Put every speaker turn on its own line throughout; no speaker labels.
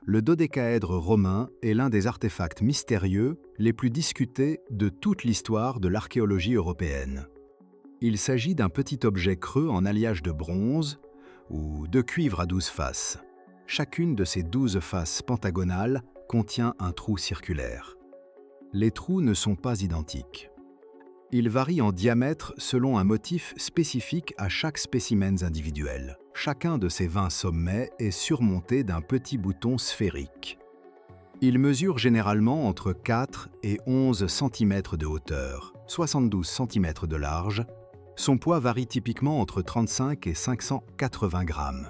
le dodécaèdre romain est l'un des artefacts mystérieux les plus discutés de toute l'histoire de l'archéologie européenne. Il s'agit d'un petit objet creux en alliage de bronze ou de cuivre à 12 faces. Chacune de ces 12 faces pentagonales contient un trou circulaire. Les trous ne sont pas identiques. Ils varient en diamètre selon un motif spécifique à chaque spécimen individuel. Chacun de ces 20 sommets est surmonté d'un petit bouton sphérique. Il mesure généralement entre 4 et 11 cm de hauteur, 72 cm de large. Son poids varie typiquement entre 35 et 580 grammes.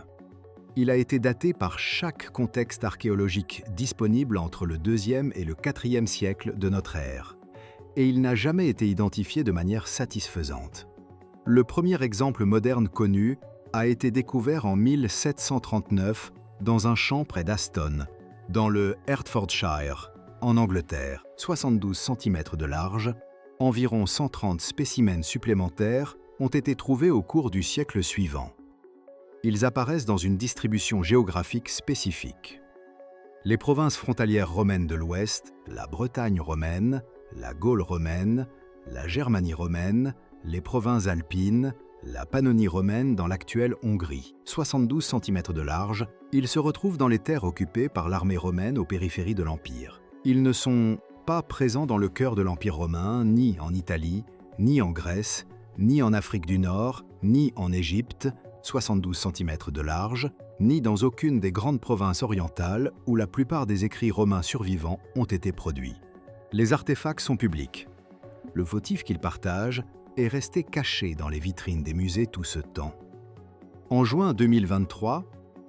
Il a été daté par chaque contexte archéologique disponible entre le 2e et le 4e siècle de notre ère, et il n'a jamais été identifié de manière satisfaisante. Le premier exemple moderne connu a été découvert en 1739 dans un champ près d'Aston, dans le Hertfordshire, en Angleterre, 72 cm de large. Environ 130 spécimens supplémentaires ont été trouvés au cours du siècle suivant. Ils apparaissent dans une distribution géographique spécifique. Les provinces frontalières romaines de l'Ouest, la Bretagne romaine, la Gaule romaine, la Germanie romaine, les provinces alpines, la Pannonie romaine dans l'actuelle Hongrie, 72 cm de large, ils se retrouvent dans les terres occupées par l'armée romaine aux périphéries de l'Empire. Ils ne sont pas présents dans le cœur de l'Empire romain, ni en Italie, ni en Grèce, ni en Afrique du Nord, ni en Égypte, 72 cm de large, ni dans aucune des grandes provinces orientales où la plupart des écrits romains survivants ont été produits. Les artefacts sont publics. Le votif qu'ils partagent est resté caché dans les vitrines des musées tout ce temps. En juin 2023,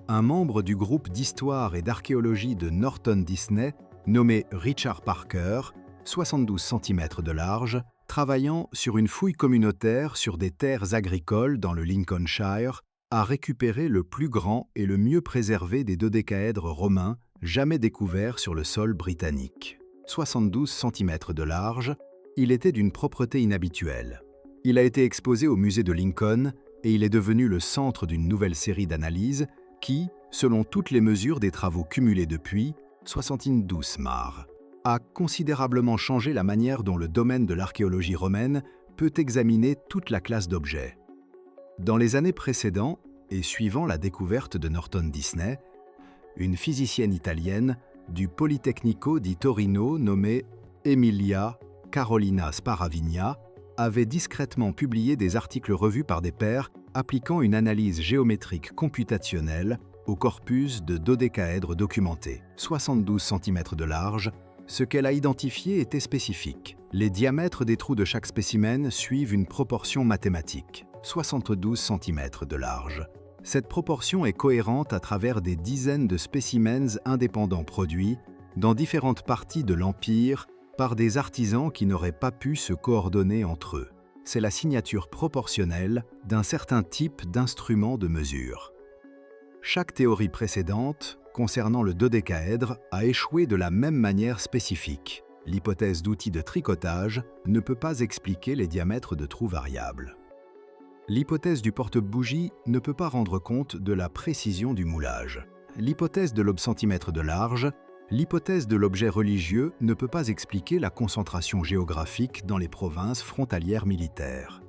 un membre du groupe d'histoire et d'archéologie de Norton-Disney, nommé Richard Parker, 72 cm de large, travaillant sur une fouille communautaire sur des terres agricoles dans le Lincolnshire, a récupéré le plus grand et le mieux préservé des dodécaèdres romains jamais découverts sur le sol britannique. 72 cm de large, il était d'une propreté inhabituelle. Il a été exposé au musée de Lincoln et il est devenu le centre d'une nouvelle série d'analyses qui, selon toutes les mesures des travaux cumulés depuis, 72 mar, a considérablement changé la manière dont le domaine de l'archéologie romaine peut examiner toute la classe d'objets. Dans les années précédentes et suivant la découverte de Norton-Disney, une physicienne italienne du Politecnico di Torino nommée Emilia Carolina Sparavigna avait discrètement publié des articles revus par des pairs appliquant une analyse géométrique computationnelle au corpus de dodécaèdres documentés, 72 cm de large. Ce qu'elle a identifié était spécifique. Les diamètres des trous de chaque spécimen suivent une proportion mathématique, 72 cm de large. Cette proportion est cohérente à travers des dizaines de spécimens indépendants produits dans différentes parties de l'Empire par des artisans qui n'auraient pas pu se coordonner entre eux. C'est la signature proportionnelle d'un certain type d'instrument de mesure. Chaque théorie précédente concernant le dodécaèdre a échoué de la même manière spécifique. L'hypothèse d'outil de tricotage ne peut pas expliquer les diamètres de trous variables. L'hypothèse du porte-bougie ne peut pas rendre compte de la précision du moulage. L'hypothèse de l'obcentimètre de large, l'hypothèse de l'objet religieux ne peut pas expliquer la concentration géographique dans les provinces frontalières militaires.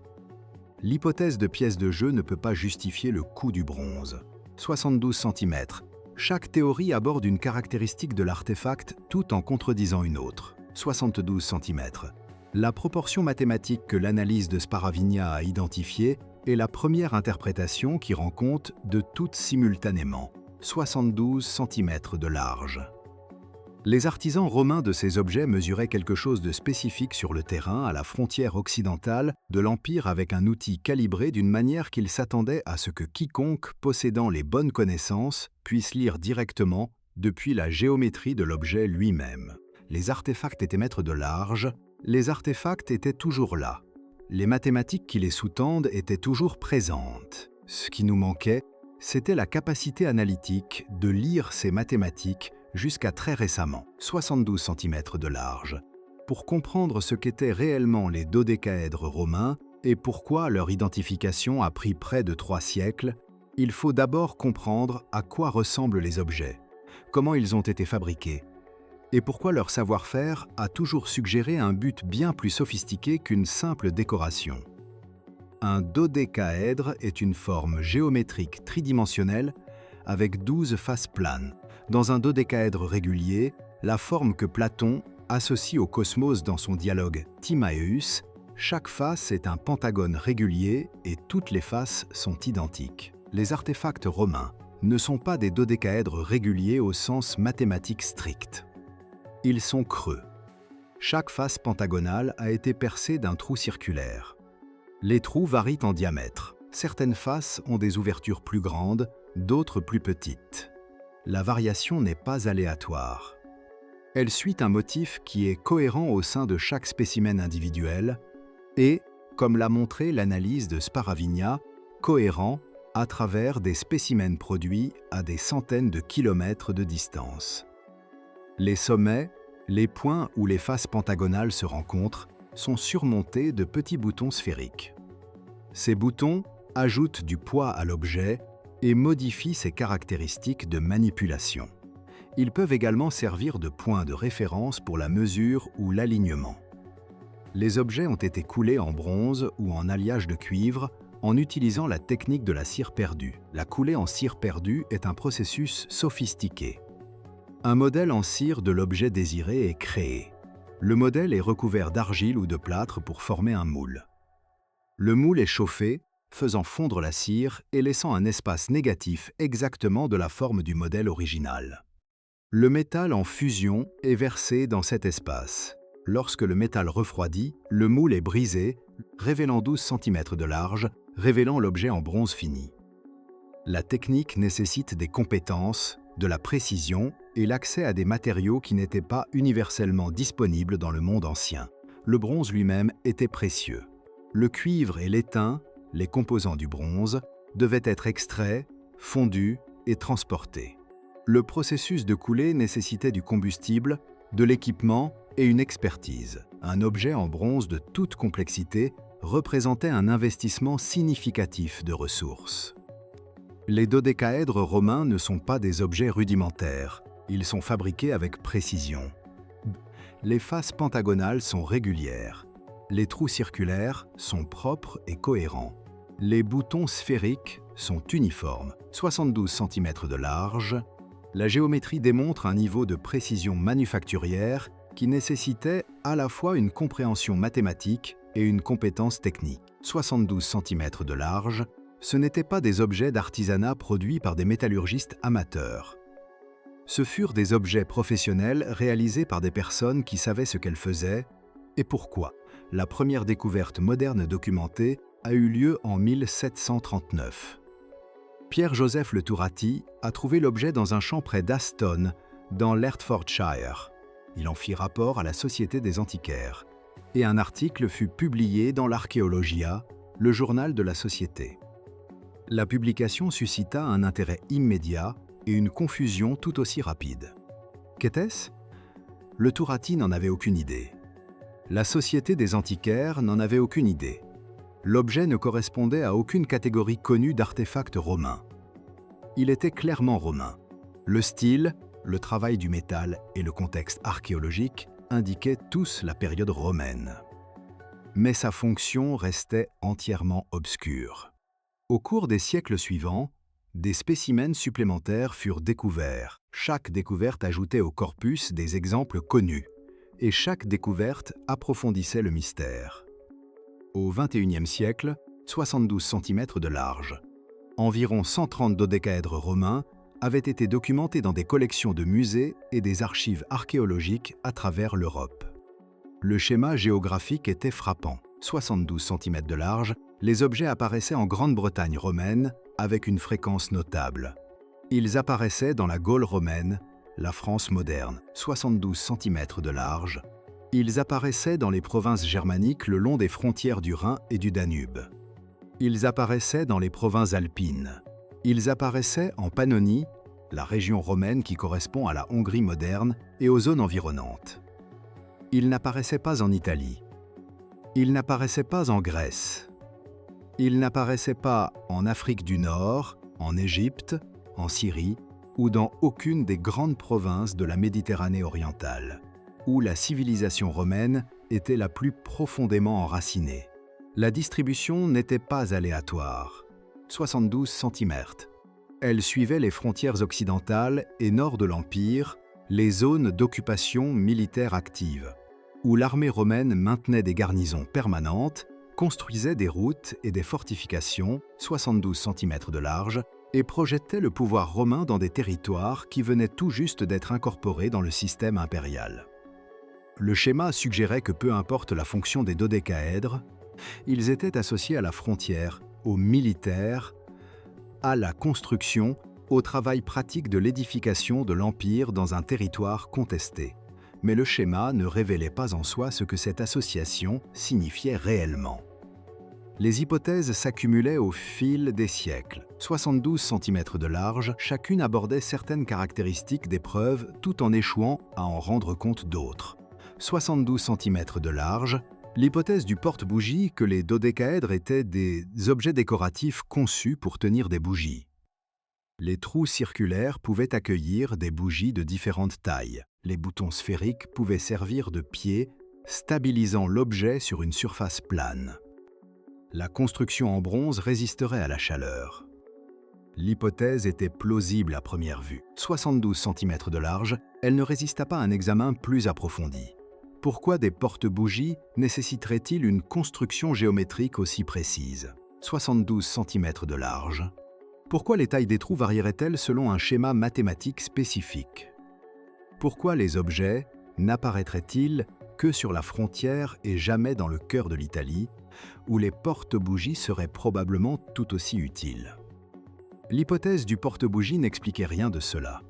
L'hypothèse de pièces de jeu ne peut pas justifier le coût du bronze. 72 cm. Chaque théorie aborde une caractéristique de l'artefact tout en contredisant une autre. 72 cm. La proportion mathématique que l'analyse de Sparavigna a identifiée est la première interprétation qui rend compte de toutes simultanément. 72 cm de large. Les artisans romains de ces objets mesuraient quelque chose de spécifique sur le terrain à la frontière occidentale de l'Empire avec un outil calibré d'une manière qu'ils s'attendaient à ce que quiconque possédant les bonnes connaissances puisse lire directement depuis la géométrie de l'objet lui-même. Les artefacts étaient maîtres de large, les artefacts étaient toujours là. Les mathématiques qui les sous-tendent étaient toujours présentes. Ce qui nous manquait, c'était la capacité analytique de lire ces mathématiques jusqu'à très récemment, 72 cm de large, pour comprendre ce qu'étaient réellement les dodécaèdres romains et pourquoi leur identification a pris près de 3 siècles, il faut d'abord comprendre à quoi ressemblent les objets, comment ils ont été fabriqués, et pourquoi leur savoir-faire a toujours suggéré un but bien plus sophistiqué qu'une simple décoration. Un dodécaèdre est une forme géométrique tridimensionnelle avec 12 faces planes. Dans un dodécaèdre régulier, la forme que Platon associe au cosmos dans son dialogue Timaeus, chaque face est un pentagone régulier et toutes les faces sont identiques. Les artefacts romains ne sont pas des dodécaèdres réguliers au sens mathématique strict. Ils sont creux. Chaque face pentagonale a été percée d'un trou circulaire. Les trous varient en diamètre. Certaines faces ont des ouvertures plus grandes, d'autres plus petites. La variation n'est pas aléatoire. Elle suit un motif qui est cohérent au sein de chaque spécimen individuel et, comme l'a montré l'analyse de Sparavigna, cohérent à travers des spécimens produits à des centaines de kilomètres de distance. Les sommets, les points où les faces pentagonales se rencontrent, sont surmontés de petits boutons sphériques. Ces boutons ajoutent du poids à l'objet et modifient ses caractéristiques de manipulation. Ils peuvent également servir de point de référence pour la mesure ou l'alignement. Les objets ont été coulés en bronze ou en alliage de cuivre en utilisant la technique de la cire perdue. La coulée en cire perdue est un processus sophistiqué. Un modèle en cire de l'objet désiré est créé. Le modèle est recouvert d'argile ou de plâtre pour former un moule. Le moule est chauffé, faisant fondre la cire et laissant un espace négatif exactement de la forme du modèle original. Le métal en fusion est versé dans cet espace. Lorsque le métal refroidit, le moule est brisé, révélant 12 cm de large, révélant l'objet en bronze fini. La technique nécessite des compétences, de la précision et l'accès à des matériaux qui n'étaient pas universellement disponibles dans le monde ancien. Le bronze lui-même était précieux. Le cuivre et l'étain, les composants du bronze, devaient être extraits, fondus et transportés. Le processus de coulée nécessitait du combustible, de l'équipement et une expertise. Un objet en bronze de toute complexité représentait un investissement significatif de ressources. Les dodécaèdres romains ne sont pas des objets rudimentaires, ils sont fabriqués avec précision. Les faces pentagonales sont régulières, les trous circulaires sont propres et cohérents. Les boutons sphériques sont uniformes, 72 cm de large. La géométrie démontre un niveau de précision manufacturière qui nécessitait à la fois une compréhension mathématique et une compétence technique. 72 cm de large, ce n'étaient pas des objets d'artisanat produits par des métallurgistes amateurs. Ce furent des objets professionnels réalisés par des personnes qui savaient ce qu'elles faisaient et pourquoi. La première découverte moderne documentée a eu lieu en 1739. Pierre-Joseph Le Tourati a trouvé l'objet dans un champ près d'Aston, dans l'Hertfordshire. Il en fit rapport à la Société des antiquaires, et un article fut publié dans l'Archéologia, le journal de la Société. La publication suscita un intérêt immédiat et une confusion tout aussi rapide. Qu'était-ce ? Le Tourati n'en avait aucune idée. La Société des antiquaires n'en avait aucune idée. L'objet ne correspondait à aucune catégorie connue d'artefacts romains. Il était clairement romain. Le style, le travail du métal et le contexte archéologique indiquaient tous la période romaine. Mais sa fonction restait entièrement obscure. Au cours des siècles suivants, des spécimens supplémentaires furent découverts. Chaque découverte ajoutait au corpus des exemples connus, et chaque découverte approfondissait le mystère. Au XXIe siècle, 72 cm de large. Environ 130 dodécaèdres romains avaient été documentés dans des collections de musées et des archives archéologiques à travers l'Europe. Le schéma géographique était frappant. 72 cm de large, les objets apparaissaient en Grande-Bretagne romaine avec une fréquence notable. Ils apparaissaient dans la Gaule romaine, la France moderne, 72 cm de large. Ils apparaissaient dans les provinces germaniques le long des frontières du Rhin et du Danube. Ils apparaissaient dans les provinces alpines. Ils apparaissaient en Pannonie, la région romaine qui correspond à la Hongrie moderne et aux zones environnantes. Ils n'apparaissaient pas en Italie. Ils n'apparaissaient pas en Grèce. Ils n'apparaissaient pas en Afrique du Nord, en Égypte, en Syrie ou dans aucune des grandes provinces de la Méditerranée orientale, où la civilisation romaine était la plus profondément enracinée. La distribution n'était pas aléatoire, 72 cm. Elle suivait les frontières occidentales et nord de l'Empire, les zones d'occupation militaire active, où l'armée romaine maintenait des garnisons permanentes, construisait des routes et des fortifications, 72 cm de large, et projetait le pouvoir romain dans des territoires qui venaient tout juste d'être incorporés dans le système impérial. Le schéma suggérait que peu importe la fonction des dodécaèdres, ils étaient associés à la frontière, au militaire, à la construction, au travail pratique de l'édification de l'Empire dans un territoire contesté. Mais le schéma ne révélait pas en soi ce que cette association signifiait réellement. Les hypothèses s'accumulaient au fil des siècles. 72 cm de large, chacune abordait certaines caractéristiques des preuves tout en échouant à en rendre compte d'autres. 72 cm de large, l'hypothèse du porte-bougie que les dodécaèdres étaient des objets décoratifs conçus pour tenir des bougies. Les trous circulaires pouvaient accueillir des bougies de différentes tailles. Les boutons sphériques pouvaient servir de pieds, stabilisant l'objet sur une surface plane. La construction en bronze résisterait à la chaleur. L'hypothèse était plausible à première vue. 72 cm de large, elle ne résista pas à un examen plus approfondi. Pourquoi des porte-bougies nécessiteraient-ils une construction géométrique aussi précise? 72 cm de large. Pourquoi les tailles des trous varieraient-elles selon un schéma mathématique spécifique? Pourquoi les objets n'apparaîtraient-ils que sur la frontière et jamais dans le cœur de l'Italie, où les porte-bougies seraient probablement tout aussi utiles? L'hypothèse du porte-bougie n'expliquait rien de cela.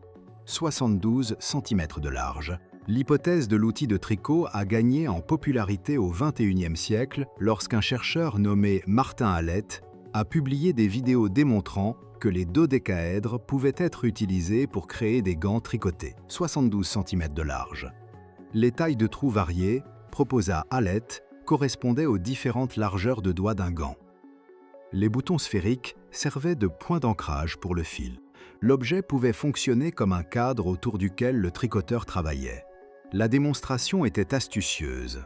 72 cm de large. L'hypothèse de l'outil de tricot a gagné en popularité au XXIe siècle lorsqu'un chercheur nommé Martin Hallett a publié des vidéos démontrant que les dodécaèdres pouvaient être utilisés pour créer des gants tricotés, 72 cm de large. Les tailles de trous variées, proposa Hallett, correspondaient aux différentes largeurs de doigts d'un gant. Les boutons sphériques servaient de point d'ancrage pour le fil. L'objet pouvait fonctionner comme un cadre autour duquel le tricoteur travaillait. La démonstration était astucieuse.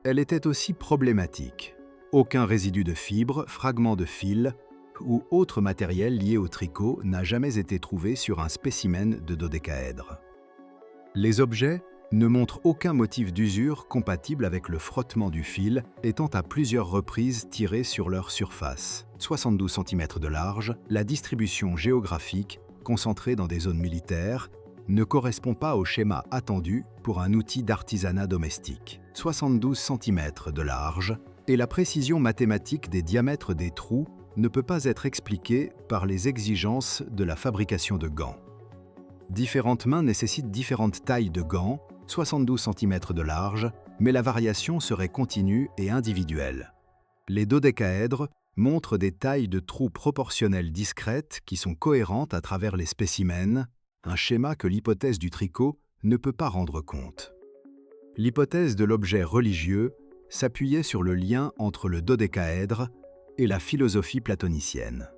Elle était aussi problématique. Aucun résidu de fibre, fragment de fil ou autre matériel lié au tricot n'a jamais été trouvé sur un spécimen de dodécaèdre. Les objets ne montrent aucun motif d'usure compatible avec le frottement du fil, étant à plusieurs reprises tirés sur leur surface. 72 cm de large, la distribution géographique, concentrée dans des zones militaires, ne correspond pas au schéma attendu pour un outil d'artisanat domestique. 72 cm de large, et la précision mathématique des diamètres des trous ne peut pas être expliquée par les exigences de la fabrication de gants. Différentes mains nécessitent différentes tailles de gants, 72 cm de large, mais la variation serait continue et individuelle. Les dodécaèdres montrent des tailles de trous proportionnelles discrètes qui sont cohérentes à travers les spécimens, un schéma que l'hypothèse du tricot ne peut pas rendre compte. L'hypothèse de l'objet religieux s'appuyait sur le lien entre le dodécaèdre et la philosophie platonicienne.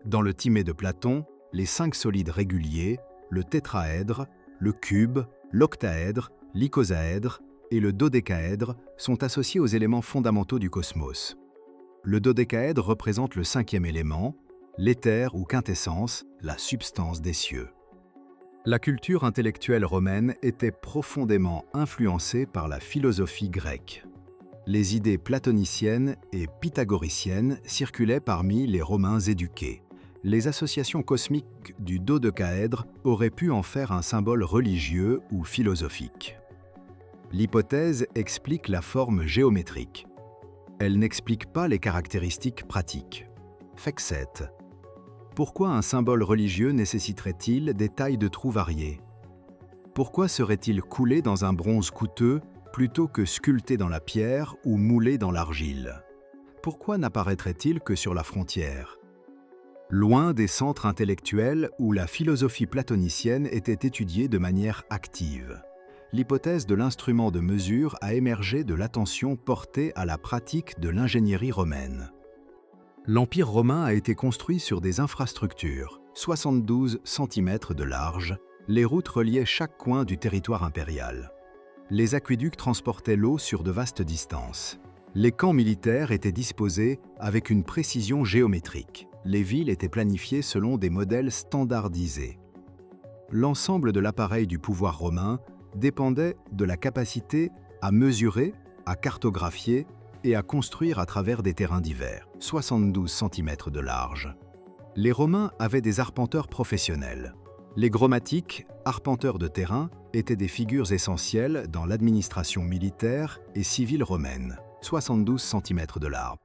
Dans le Timée de Platon, les 5 solides réguliers, le tétraèdre, le cube, l'octaèdre, l'icosaèdre et le dodécaèdre sont associés aux éléments fondamentaux du cosmos. Le dodécaèdre représente le 5e élément, l'éther ou quintessence, la substance des cieux. La culture intellectuelle romaine était profondément influencée par la philosophie grecque. Les idées platoniciennes et pythagoriciennes circulaient parmi les Romains éduqués. Les associations cosmiques du dodécaèdre auraient pu en faire un symbole religieux ou philosophique. L'hypothèse explique la forme géométrique. Elle n'explique pas les caractéristiques pratiques. Fexet. Pourquoi un symbole religieux nécessiterait-il des tailles de trous variées? Pourquoi serait-il coulé dans un bronze coûteux plutôt que sculpté dans la pierre ou moulé dans l'argile? Pourquoi n'apparaîtrait-il que sur la frontière? Loin des centres intellectuels où la philosophie platonicienne était étudiée de manière active, l'hypothèse de l'instrument de mesure a émergé de l'attention portée à la pratique de l'ingénierie romaine. L'Empire romain a été construit sur des infrastructures, 72 cm de large, les routes reliaient chaque coin du territoire impérial. Les aqueducs transportaient l'eau sur de vastes distances. Les camps militaires étaient disposés avec une précision géométrique. Les villes étaient planifiées selon des modèles standardisés. L'ensemble de l'appareil du pouvoir romain dépendait de la capacité à mesurer, à cartographier et à construire à travers des terrains divers, 72 cm de large. Les Romains avaient des arpenteurs professionnels. Les grammatiques, arpenteurs de terrain, étaient des figures essentielles dans l'administration militaire et civile romaine, 72 cm de large.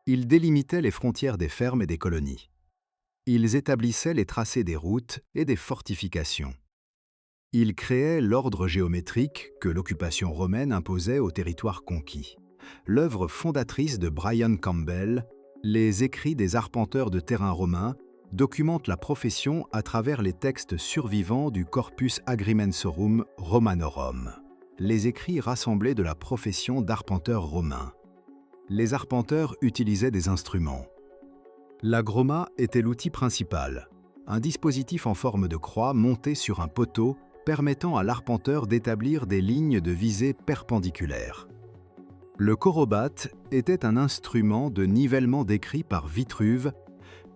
Ils délimitaient les frontières des fermes et des colonies. Ils établissaient les tracés des routes et des fortifications. Ils créaient l'ordre géométrique que l'occupation romaine imposait aux territoires conquis. L'œuvre fondatrice de Brian Campbell, Les écrits des arpenteurs de terrain romains, documente la profession à travers les textes survivants du Corpus Agrimensorum Romanorum, les écrits rassemblés de la profession d'arpenteur romain. Les arpenteurs utilisaient des instruments. La groma était l'outil principal, un dispositif en forme de croix monté sur un poteau permettant à l'arpenteur d'établir des lignes de visée perpendiculaires. Le chorobate était un instrument de nivellement décrit par Vitruve,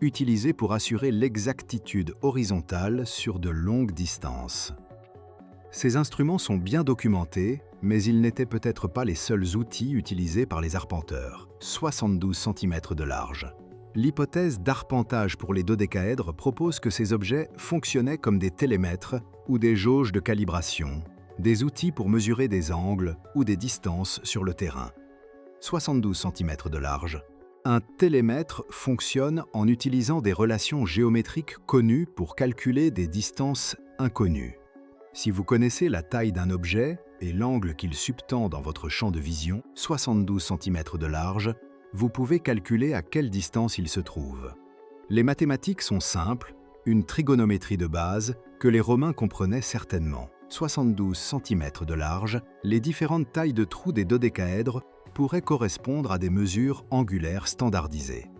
utilisé pour assurer l'exactitude horizontale sur de longues distances. Ces instruments sont bien documentés, mais ils n'étaient peut-être pas les seuls outils utilisés par les arpenteurs, 72 cm de large. L'hypothèse d'arpentage pour les dodécaèdres propose que ces objets fonctionnaient comme des télémètres ou des jauges de calibration, des outils pour mesurer des angles ou des distances sur le terrain. 72 cm de large. Un télémètre fonctionne en utilisant des relations géométriques connues pour calculer des distances inconnues. Si vous connaissez la taille d'un objet et l'angle qu'il subtend dans votre champ de vision, 72 cm de large, vous pouvez calculer à quelle distance il se trouve. Les mathématiques sont simples, une trigonométrie de base que les Romains comprenaient certainement. 72 cm de large, les différentes tailles de trous des dodécaèdres pourraient correspondre à des mesures angulaires standardisées.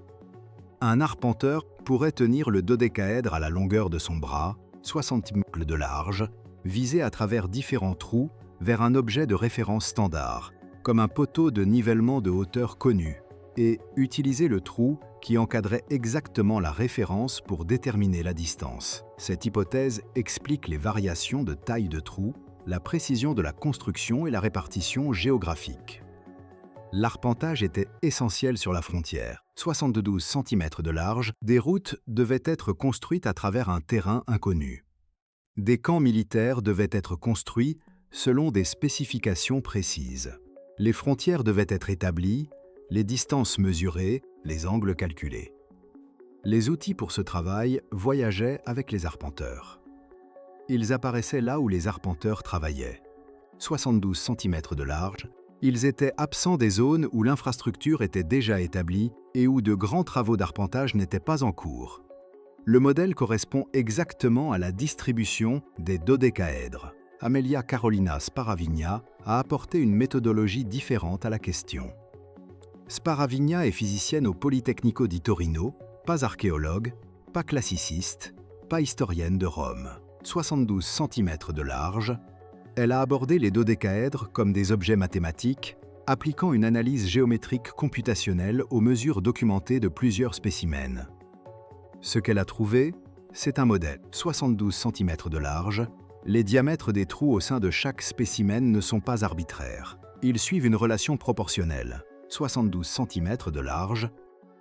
Un arpenteur pourrait tenir le dodécaèdre à la longueur de son bras, 60 cm de large, visé à travers différents trous vers un objet de référence standard, comme un poteau de nivellement de hauteur connu, et utiliser le trou qui encadrait exactement la référence pour déterminer la distance. Cette hypothèse explique les variations de taille de trou, la précision de la construction et la répartition géographique. L'arpentage était essentiel sur la frontière. 72 cm de large, des routes devaient être construites à travers un terrain inconnu. Des camps militaires devaient être construits selon des spécifications précises. Les frontières devaient être établies, les distances mesurées, les angles calculés. Les outils pour ce travail voyageaient avec les arpenteurs. Ils apparaissaient là où les arpenteurs travaillaient. 72 cm de large, ils étaient absents des zones où l'infrastructure était déjà établie et où de grands travaux d'arpentage n'étaient pas en cours. Le modèle correspond exactement à la distribution des dodécaèdres. Amelia Carolina Sparavigna a apporté une méthodologie différente à la question. Sparavigna est physicienne au Politecnico di Torino, pas archéologue, pas classiciste, pas historienne de Rome. 72 cm de large, elle a abordé les dodécaèdres comme des objets mathématiques, appliquant une analyse géométrique computationnelle aux mesures documentées de plusieurs spécimens. Ce qu'elle a trouvé, c'est un modèle, 72 cm de large. Les diamètres des trous au sein de chaque spécimen ne sont pas arbitraires. Ils suivent une relation proportionnelle, 72 cm de large.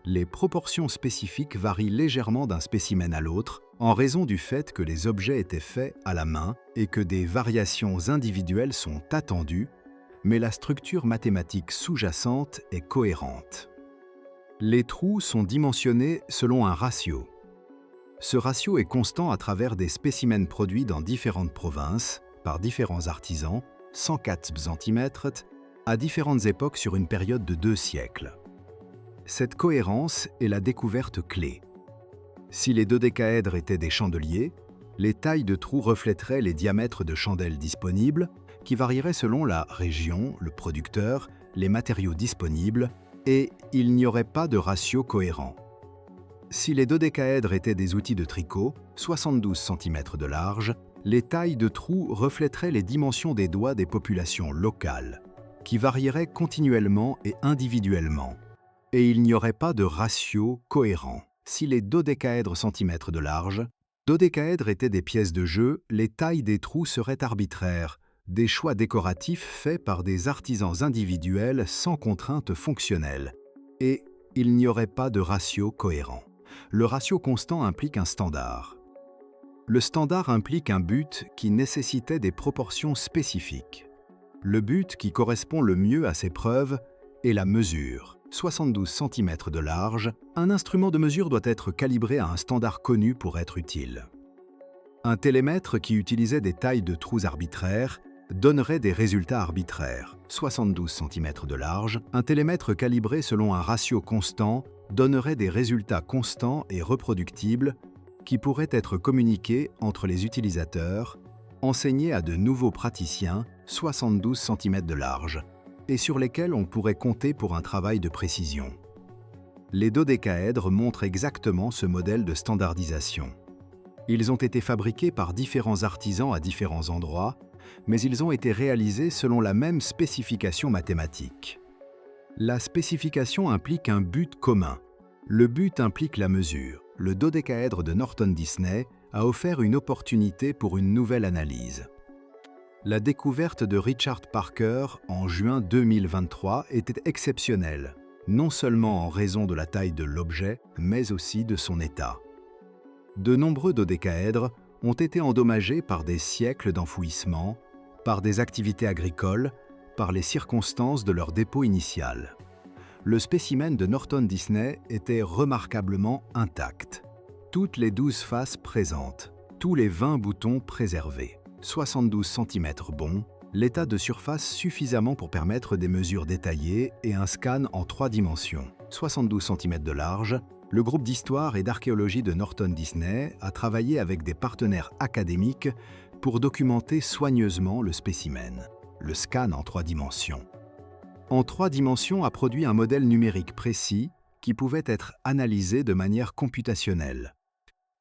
Les proportions spécifiques varient légèrement d'un spécimen à l'autre en raison du fait que les objets étaient faits à la main et que des variations individuelles sont attendues, mais la structure mathématique sous-jacente est cohérente. Les trous sont dimensionnés selon un ratio. Ce ratio est constant à travers des spécimens produits dans différentes provinces, par différents artisans, 104 cm, à différentes époques sur une période de 2 siècles. Cette cohérence est la découverte clé. Si les dodécaèdres étaient des chandeliers, les tailles de trous reflèteraient les diamètres de chandelles disponibles, qui varieraient selon la région, le producteur, les matériaux disponibles, et il n'y aurait pas de ratio cohérent. Si les dodécaèdres étaient des outils de tricot, 72 cm de large, les tailles de trous reflèteraient les dimensions des doigts des populations locales, qui varieraient continuellement et individuellement. Et il n'y aurait pas de ratio cohérent. Si les dodécaèdres centimètres de large, dodécaèdres étaient des pièces de jeu, les tailles des trous seraient arbitraires, des choix décoratifs faits par des artisans individuels sans contrainte fonctionnelle. Et il n'y aurait pas de ratio cohérent. Le ratio constant implique un standard. Le standard implique un but qui nécessitait des proportions spécifiques. Le but qui correspond le mieux à ces preuves est la mesure. 72 cm de large, un instrument de mesure doit être calibré à un standard connu pour être utile. Un télémètre qui utilisait des tailles de trous arbitraires donnerait des résultats arbitraires. 72 cm de large, un télémètre calibré selon un ratio constant donnerait des résultats constants et reproductibles qui pourraient être communiqués entre les utilisateurs, enseignés à de nouveaux praticiens, 72 cm de large, et sur lesquels on pourrait compter pour un travail de précision. Les dodécaèdres montrent exactement ce modèle de standardisation. Ils ont été fabriqués par différents artisans à différents endroits, mais ils ont été réalisés selon la même spécification mathématique. La spécification implique un but commun. Le but implique la mesure. Le dodécaèdre de Norton Disney a offert une opportunité pour une nouvelle analyse. La découverte de Richard Parker en juin 2023 était exceptionnelle, non seulement en raison de la taille de l'objet, mais aussi de son état. De nombreux dodécaèdres ont été endommagés par des siècles d'enfouissement, par des activités agricoles, par les circonstances de leur dépôt initial. Le spécimen de Norton Disney était remarquablement intact. Toutes les 12 faces présentes, tous les 20 boutons préservés, 72 cm bons, l'état de surface suffisamment pour permettre des mesures détaillées et un scan en 3 dimensions, 72 cm de large. Le groupe d'histoire et d'archéologie de Norton Disney a travaillé avec des partenaires académiques pour documenter soigneusement le spécimen. Le scan en 3 dimensions. En 3 dimensions a produit un modèle numérique précis qui pouvait être analysé de manière computationnelle.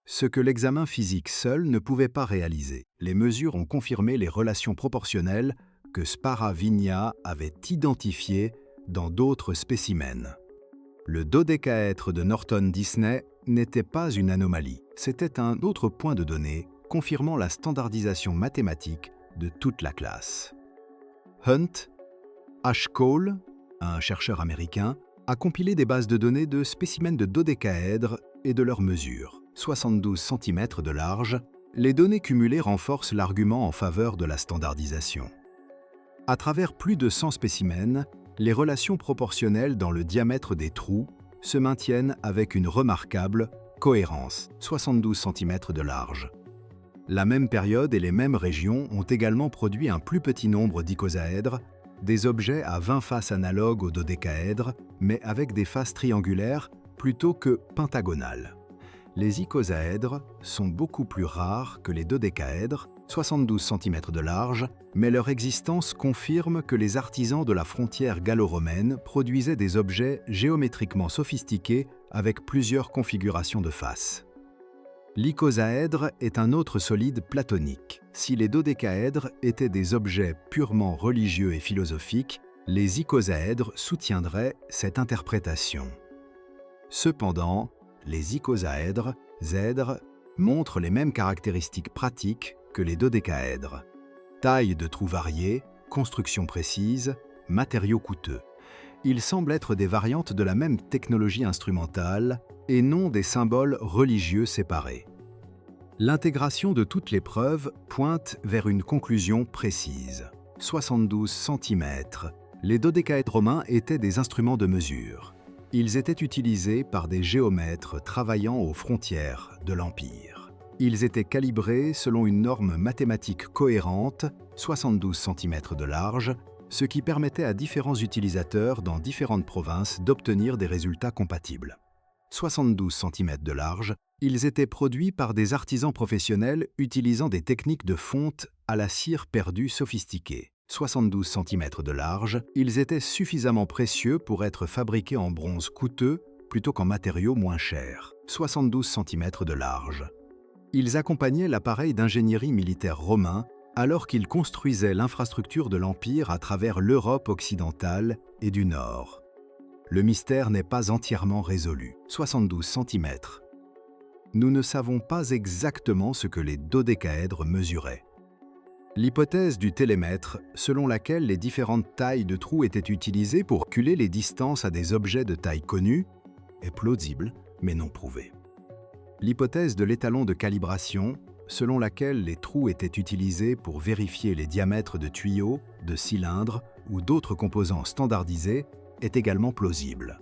Ce que l'examen physique seul ne pouvait pas réaliser. Les mesures ont confirmé les relations proportionnelles que Spara Vigna avait identifiées dans d'autres spécimens. Le dodécaèdre de Norton Disney n'était pas une anomalie, c'était un autre point de données confirmant la standardisation mathématique de toute la classe. Hunt, H. Cole, un chercheur américain, a compilé des bases de données de spécimens de dodécaèdres et de leurs mesures. 72 cm de large, les données cumulées renforcent l'argument en faveur de la standardisation. À travers plus de 100 spécimens, les relations proportionnelles dans le diamètre des trous se maintiennent avec une remarquable cohérence, 72 cm de large. La même période et les mêmes régions ont également produit un plus petit nombre d'icosaèdres, des objets à 20 faces analogues aux dodécaèdres, mais avec des faces triangulaires plutôt que pentagonales. Les icosaèdres sont beaucoup plus rares que les dodécaèdres, 72 cm de large, mais leur existence confirme que les artisans de la frontière gallo-romaine produisaient des objets géométriquement sophistiqués avec plusieurs configurations de faces. L'icosaèdre est un autre solide platonique. Si les dodécaèdres étaient des objets purement religieux et philosophiques, les icosaèdres soutiendraient cette interprétation. Cependant, les icosaèdres, zèdres, montrent les mêmes caractéristiques pratiques que les dodécaèdres. Taille de trous variée, construction précise, matériaux coûteux. Ils semblent être des variantes de la même technologie instrumentale et non des symboles religieux séparés. L'intégration de toutes les preuves pointe vers une conclusion précise. 72 cm. Les dodécaèdres romains étaient des instruments de mesure. Ils étaient utilisés par des géomètres travaillant aux frontières de l'Empire. Ils étaient calibrés selon une norme mathématique cohérente, 72 cm de large, ce qui permettait à différents utilisateurs dans différentes provinces d'obtenir des résultats compatibles. 72 cm de large, ils étaient produits par des artisans professionnels utilisant des techniques de fonte à la cire perdue sophistiquées. 72 cm de large, ils étaient suffisamment précieux pour être fabriqués en bronze coûteux plutôt qu'en matériaux moins chers, 72 cm de large. Ils accompagnaient l'appareil d'ingénierie militaire romain alors qu'ils construisaient l'infrastructure de l'Empire à travers l'Europe occidentale et du Nord. Le mystère n'est pas entièrement résolu, 72 cm. Nous ne savons pas exactement ce que les dodécaèdres mesuraient. L'hypothèse du télémètre, selon laquelle les différentes tailles de trous étaient utilisées pour calculer les distances à des objets de taille connue, est plausible, mais non prouvée. L'hypothèse de l'étalon de calibration, selon laquelle les trous étaient utilisés pour vérifier les diamètres de tuyaux, de cylindres ou d'autres composants standardisés, est également plausible.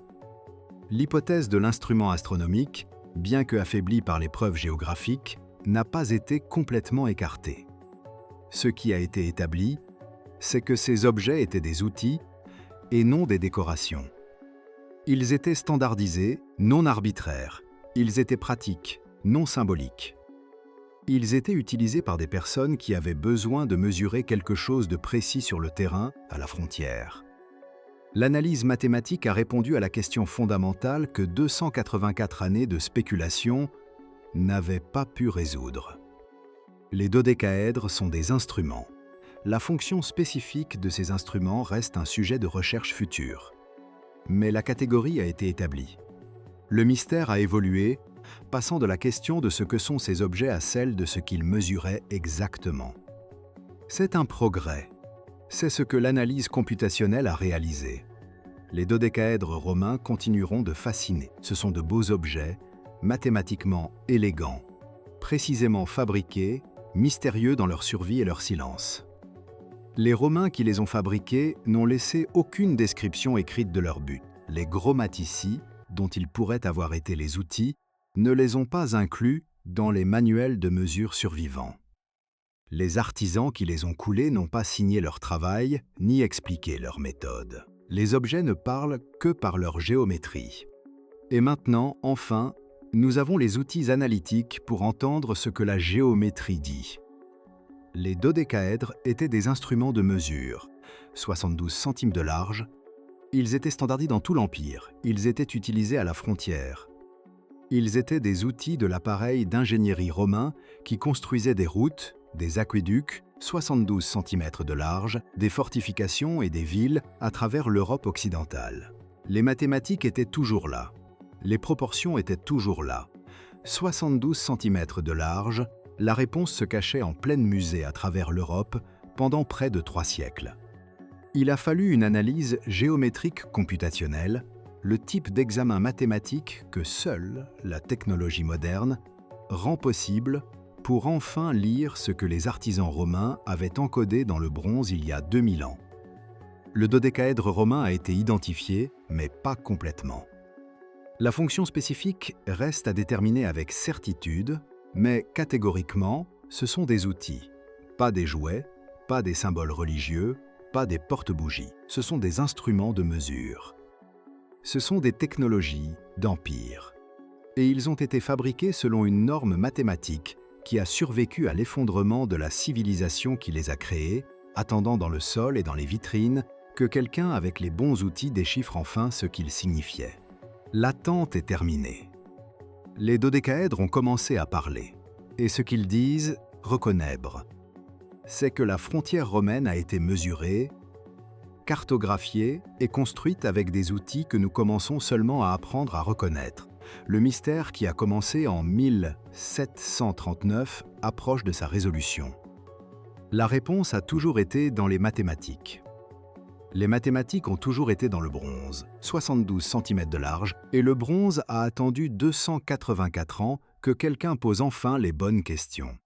L'hypothèse de l'instrument astronomique, bien que affaiblie par les preuves géographiques, n'a pas été complètement écartée. Ce qui a été établi, c'est que ces objets étaient des outils et non des décorations. Ils étaient standardisés, non arbitraires. Ils étaient pratiques, non symboliques. Ils étaient utilisés par des personnes qui avaient besoin de mesurer quelque chose de précis sur le terrain, à la frontière. L'analyse mathématique a répondu à la question fondamentale que 284 années de spéculation n'avaient pas pu résoudre. Les dodécaèdres sont des instruments. La fonction spécifique de ces instruments reste un sujet de recherche future. Mais la catégorie a été établie. Le mystère a évolué, passant de la question de ce que sont ces objets à celle de ce qu'ils mesuraient exactement. C'est un progrès. C'est ce que l'analyse computationnelle a réalisé. Les dodécaèdres romains continueront de fasciner. Ce sont de beaux objets, mathématiquement élégants, précisément fabriqués, mystérieux dans leur survie et leur silence. Les Romains qui les ont fabriqués n'ont laissé aucune description écrite de leur but. Les grammatici, dont ils pourraient avoir été les outils, ne les ont pas inclus dans les manuels de mesure survivants. Les artisans qui les ont coulés n'ont pas signé leur travail ni expliqué leur méthode. Les objets ne parlent que par leur géométrie. Et maintenant, enfin, nous avons les outils analytiques pour entendre ce que la géométrie dit. Les dodécaèdres étaient des instruments de mesure, 72 centimes de large. Ils étaient standardisés dans tout l'Empire. Ils étaient utilisés à la frontière. Ils étaient des outils de l'appareil d'ingénierie romain qui construisait des routes, des aqueducs, 72 cm de large, des fortifications et des villes à travers l'Europe occidentale. Les mathématiques étaient toujours là. Les proportions étaient toujours là. 72 cm de large, la réponse se cachait en plein musée à travers l'Europe pendant près de 3 siècles. Il a fallu une analyse géométrique computationnelle, le type d'examen mathématique que seule la technologie moderne rend possible pour enfin lire ce que les artisans romains avaient encodé dans le bronze il y a 2000 ans. Le dodécaèdre romain a été identifié, mais pas complètement. La fonction spécifique reste à déterminer avec certitude, mais catégoriquement, ce sont des outils, pas des jouets, pas des symboles religieux, pas des porte-bougies. Ce sont des instruments de mesure. Ce sont des technologies d'empire. Et ils ont été fabriqués selon une norme mathématique qui a survécu à l'effondrement de la civilisation qui les a créés, attendant dans le sol et dans les vitrines que quelqu'un avec les bons outils déchiffre enfin ce qu'ils signifiaient. L'attente est terminée. Les dodécaèdres ont commencé à parler, et ce qu'ils disent reconnaître. C'est que la frontière romaine a été mesurée, cartographiée et construite avec des outils que nous commençons seulement à apprendre à reconnaître. Le mystère qui a commencé en 1739 approche de sa résolution. La réponse a toujours été dans les mathématiques. Les mathématiques ont toujours été dans le bronze, 72 cm de large, et le bronze a attendu 284 ans que quelqu'un pose enfin les bonnes questions.